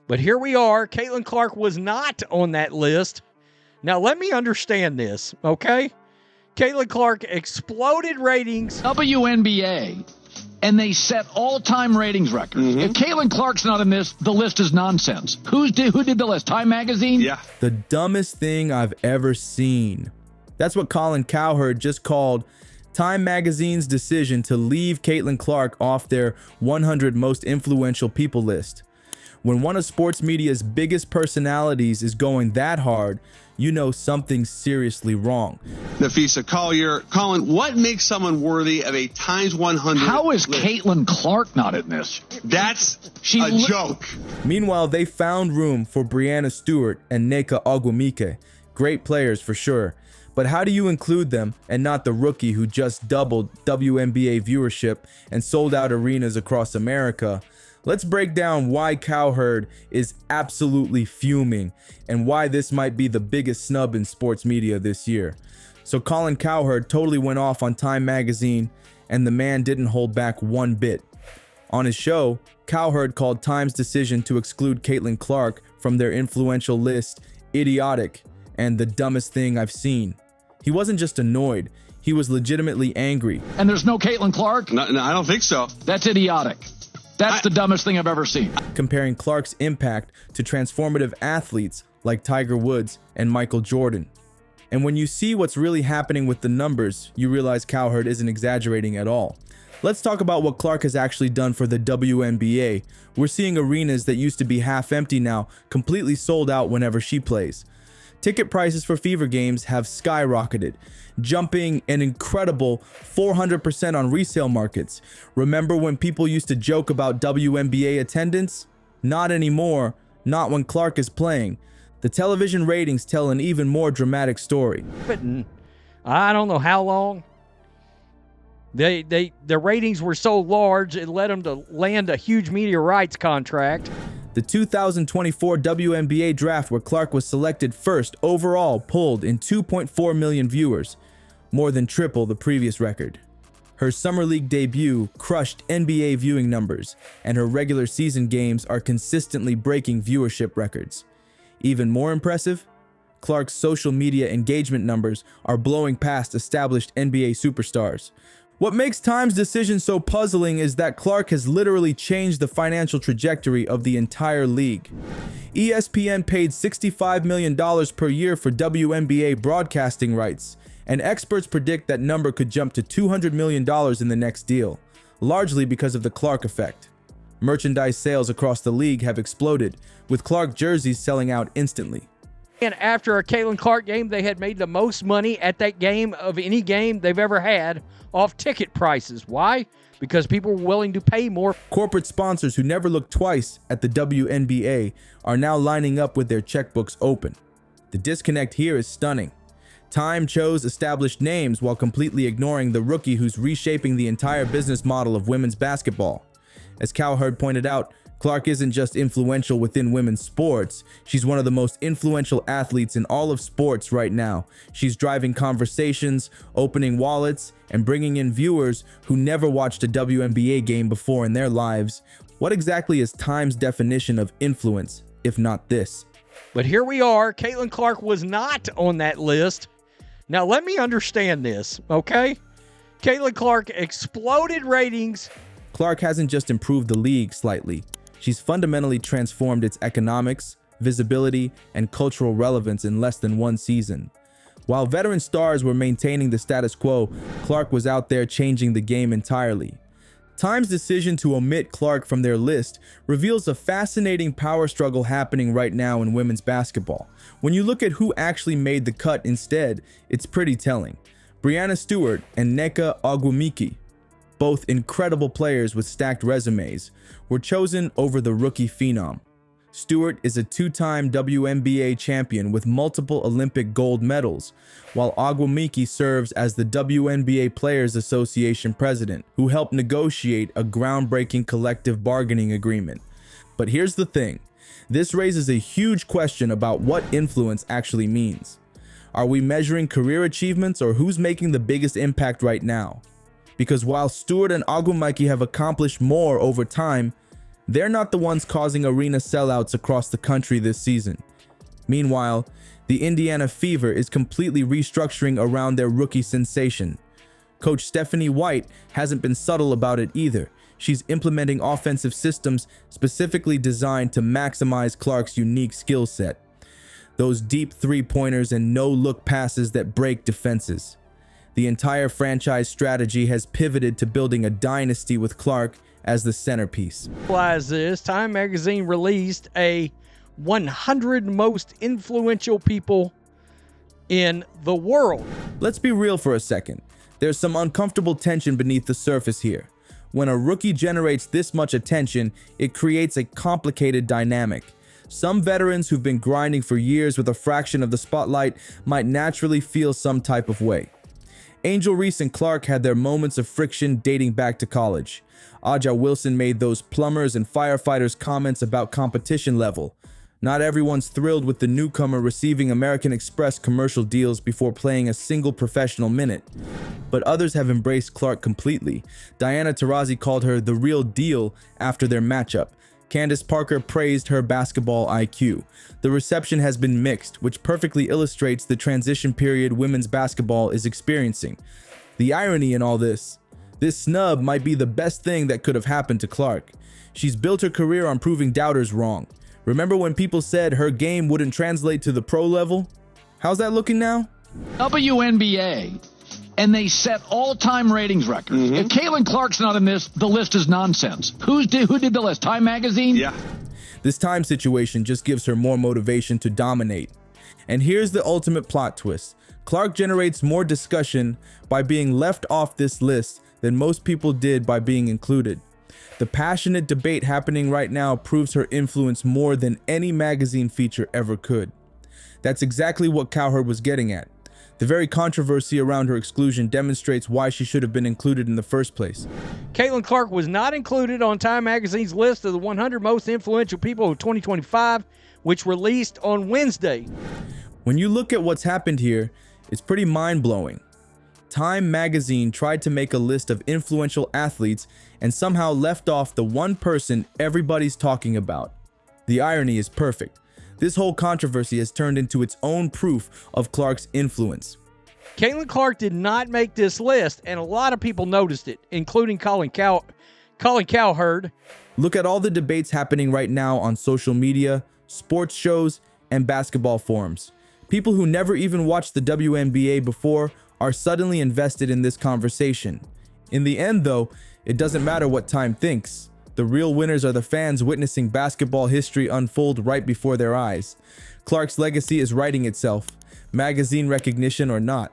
But here we are. Caitlin Clark was not on that list. Now, let me understand this, okay? Caitlin Clark exploded ratings. WNBA, and they set all-time ratings records. If Caitlin Clark's not in this, the list is nonsense. Who did the list? Time Magazine? Yeah. The dumbest thing I've ever seen. That's what Colin Cowherd just called Time Magazine's decision to leave Caitlin Clark off their 100 most influential people list. When one of sports media's biggest personalities is going that hard, you know something's seriously wrong. Nafisa Collier. Colin, what makes someone worthy of a Times 100 How is list? Caitlin Clark not in this? That's a joke. Meanwhile, they found room for Breanna Stewart and Nneka Ogwumike. Great players for sure. But how do you include them and not the rookie who just doubled WNBA viewership and sold out arenas across America? Let's break down why Cowherd is absolutely fuming and why this might be the biggest snub in sports media this year. So Colin Cowherd totally went off on Time Magazine, and the man didn't hold back one bit. On his show, Cowherd called Time's decision to exclude Caitlin Clark from their influential list idiotic and the dumbest thing I've seen. He wasn't just annoyed, he was legitimately angry. And there's no Caitlin Clark? No, I don't think so. That's idiotic. That's the dumbest thing I've ever seen. Comparing Clark's impact to transformative athletes like Tiger Woods and Michael Jordan. And when you see what's really happening with the numbers, you realize Cowherd isn't exaggerating at all. Let's talk about what Clark has actually done for the WNBA. We're seeing arenas that used to be half empty now completely sold out whenever she plays. Ticket prices for Fever games have skyrocketed, jumping an incredible 400% on resale markets. Remember when people used to joke about WNBA attendance? Not anymore, not when Clark is playing. The television ratings tell an even more dramatic story. But I don't know how long. Their ratings were so large, it led them to land a huge media rights contract. The 2024 WNBA draft, where Clark was selected first overall, pulled in 2.4 million viewers, more than triple the previous record. Her Summer League debut crushed NBA viewing numbers, and her regular season games are consistently breaking viewership records. Even more impressive, Clark's social media engagement numbers are blowing past established NBA superstars. What makes Time's decision so puzzling is that Clark has literally changed the financial trajectory of the entire league. ESPN paid $65 million per year for WNBA broadcasting rights, and experts predict that number could jump to $200 million in the next deal, largely because of the Clark effect. Merchandise sales across the league have exploded, with Clark jerseys selling out instantly. And after a Caitlin Clark game, they had made the most money at that game of any game they've ever had off ticket prices. Why? Because people were willing to pay more. Corporate sponsors who never looked twice at the WNBA are now lining up with their checkbooks open. The disconnect here is stunning. Time chose established names while completely ignoring the rookie who's reshaping the entire business model of women's basketball. As Cowherd pointed out, Clark isn't just influential within women's sports, she's one of the most influential athletes in all of sports right now. She's driving conversations, opening wallets, and bringing in viewers who never watched a WNBA game before in their lives. What exactly is Time's definition of influence, if not this? But here we are. Caitlin Clark was not on that list. Now, let me understand this, okay? Caitlin Clark exploded ratings. Clark hasn't just improved the league slightly. She's fundamentally transformed its economics, visibility, and cultural relevance in less than one season. While veteran stars were maintaining the status quo, Clark was out there changing the game entirely. Time's decision to omit Clark from their list reveals a fascinating power struggle happening right now in women's basketball. When you look at who actually made the cut instead, it's pretty telling. Breanna Stewart and Nneka Ogwumike, both incredible players with stacked resumes, were chosen over the rookie phenom. Stewart is a two-time WNBA champion with multiple Olympic gold medals, while Ogwumike serves as the WNBA Players Association president, who helped negotiate a groundbreaking collective bargaining agreement. But here's the thing, this raises a huge question about what influence actually means. Are we measuring career achievements, or who's making the biggest impact right now? Because while Stewart and Ogwumike have accomplished more over time, They're not the ones causing arena sellouts across the country this season. Meanwhile, the Indiana Fever is completely restructuring around their rookie sensation. Coach Stephanie White hasn't been subtle about it either. She's implementing offensive systems specifically designed to maximize Clark's unique skill set. Those deep three-pointers and no-look passes that break defenses. The entire franchise strategy has pivoted to building a dynasty with Clark as the centerpiece. Realize this, Time Magazine released a 100 most influential people in the world. Let's be real for a second. There's some uncomfortable tension beneath the surface here. When a rookie generates this much attention, it creates a complicated dynamic. Some veterans who've been grinding for years with a fraction of the spotlight might naturally feel some type of way. Angel Reese and Clark had their moments of friction dating back to college. Aja Wilson made those plumbers and firefighters comments about competition level. Not everyone's thrilled with the newcomer receiving American Express commercial deals before playing a single professional minute. But others have embraced Clark completely. Diana Taurasi called her the real deal after their matchup. Candace Parker praised her basketball IQ. The reception has been mixed, which perfectly illustrates the transition period women's basketball is experiencing. The irony in all this snub might be the best thing that could have happened to Clark. She's built her career on proving doubters wrong. Remember when people said her game wouldn't translate to the pro level? How's that looking now? WNBA. And they set all-time ratings records. If Caitlin Clark's not in this, the list is nonsense. Who did the list? Time Magazine? Yeah. This Time situation just gives her more motivation to dominate. And here's the ultimate plot twist. Clark generates more discussion by being left off this list than most people did by being included. The passionate debate happening right now proves her influence more than any magazine feature ever could. That's exactly what Cowherd was getting at. The very controversy around her exclusion demonstrates why she should have been included in the first place. Caitlin Clark was not included on Time Magazine's list of the 100 most influential people of 2025, which released on Wednesday. When you look at what's happened here, it's pretty mind-blowing. Time Magazine tried to make a list of influential athletes and somehow left off the one person everybody's talking about. The irony is perfect. This whole controversy has turned into its own proof of Clark's influence. Caitlin Clark did not make this list, and a lot of people noticed it, including Colin Cowherd. Look at all the debates happening right now on social media, sports shows, and basketball forums. People who never even watched the WNBA before are suddenly invested in this conversation. In the end, though, it doesn't matter what Time thinks. The real winners are the fans witnessing basketball history unfold right before their eyes. Clark's legacy is writing itself, magazine recognition or not.